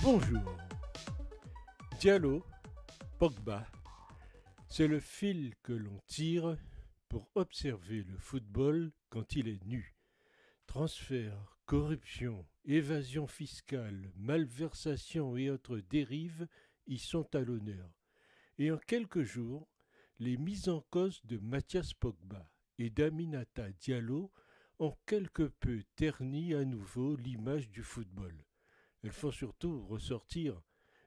Bonjour. Diallo, Pogba, c'est le fil que l'on tire pour observer le football quand il est nu. Transfert, corruption, évasion fiscale, malversation et autres dérives y sont à l'honneur. Et en quelques jours, les mises en cause de Mathias Pogba et d'Aminata Diallo ont quelque peu terni à nouveau l'image du football. Elles font surtout ressortir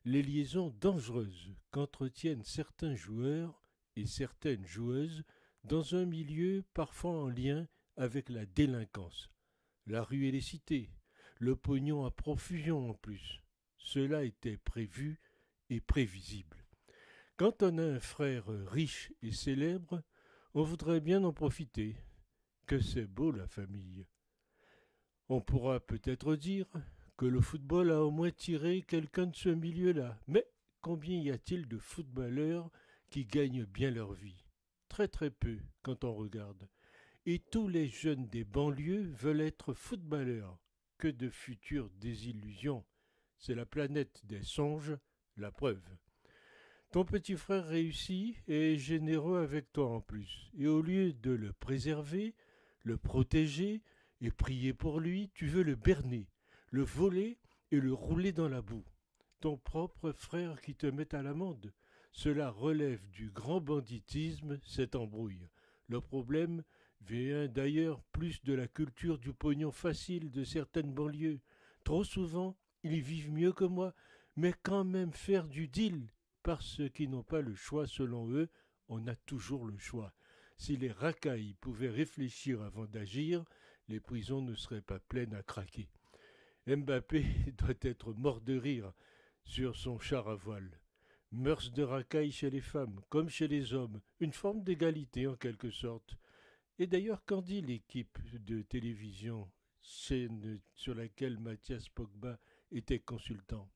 les liaisons dangereuses qu'entretiennent certains joueurs et certaines joueuses dans un milieu parfois en lien avec la délinquance. La rue et les cités, le pognon à profusion en plus. Cela était prévu et prévisible. Quand on a un frère riche et célèbre, on voudrait bien en profiter. Que c'est beau la famille. On pourra peut-être dire que le football a au moins tiré quelqu'un de ce milieu-là. Mais combien y a-t-il de footballeurs qui gagnent bien leur vie? Très très peu quand on regarde. Et tous les jeunes des banlieues veulent être footballeurs. Que de futures désillusions. C'est la planète des songes, la preuve. Ton petit frère réussit et est généreux avec toi en plus. Et au lieu de le préserver, le protéger et prier pour lui, tu veux le berner, le voler et le rouler dans la boue. Ton propre frère qui te met à l'amende. Cela relève du grand banditisme, cette embrouille. Le problème vient d'ailleurs plus de la culture du pognon facile de certaines banlieues. Trop souvent, ils vivent mieux que moi, mais quand même faire du deal, parce qu'ils n'ont pas le choix selon eux, on a toujours le choix. Si les racailles pouvaient réfléchir avant d'agir, les prisons ne seraient pas pleines à craquer. Mbappé doit être mort de rire sur son char à voile. Mœurs de racaille chez les femmes, comme chez les hommes, une forme d'égalité en quelque sorte. Et d'ailleurs, qu'en dit l'équipe de télévision, chaîne sur laquelle Mathias Pogba était consultant?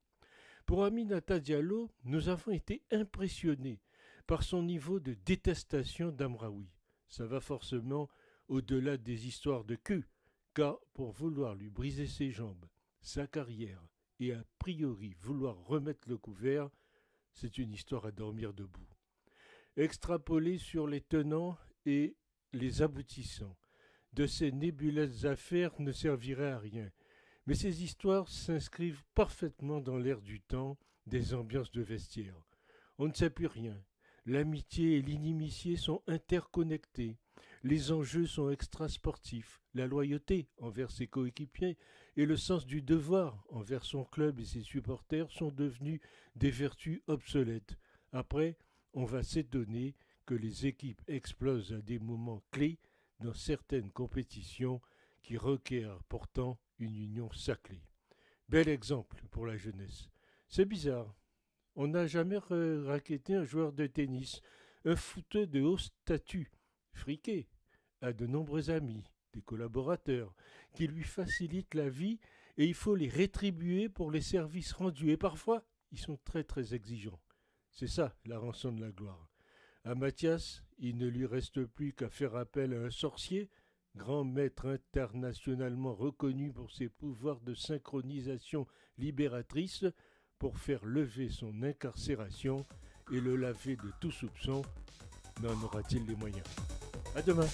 Pour Aminata Diallo, nous avons été impressionnés par son niveau de détestation d'Amraoui. Ça va forcément au-delà des histoires de cul, car pour vouloir lui briser ses jambes, sa carrière et a priori vouloir remettre le couvert, c'est une histoire à dormir debout. Extrapoler sur les tenants et les aboutissants de ces nébuleuses affaires ne servirait à rien, mais ces histoires s'inscrivent parfaitement dans l'air du temps des ambiances de vestiaire. On ne sait plus rien. L'amitié et l'inimitié sont interconnectés. Les enjeux sont extrasportifs. La loyauté envers ses coéquipiers et le sens du devoir envers son club et ses supporters sont devenus des vertus obsolètes. Après, on va s'étonner que les équipes explosent à des moments clés dans certaines compétitions qui requièrent pourtant une union sacrée. Bel exemple pour la jeunesse. C'est bizarre. On n'a jamais racketté un joueur de tennis, un footeux de haut statut, friqué, a de nombreux amis, des collaborateurs, qui lui facilitent la vie et il faut les rétribuer pour les services rendus. Et parfois, ils sont très très exigeants. C'est ça la rançon de la gloire. À Mathias, il ne lui reste plus qu'à faire appel à un sorcier, grand maître internationalement reconnu pour ses pouvoirs de synchronisation libératrice, pour faire lever son incarcération et le laver de tout soupçon. Mais en aura-t-il les moyens? À demain!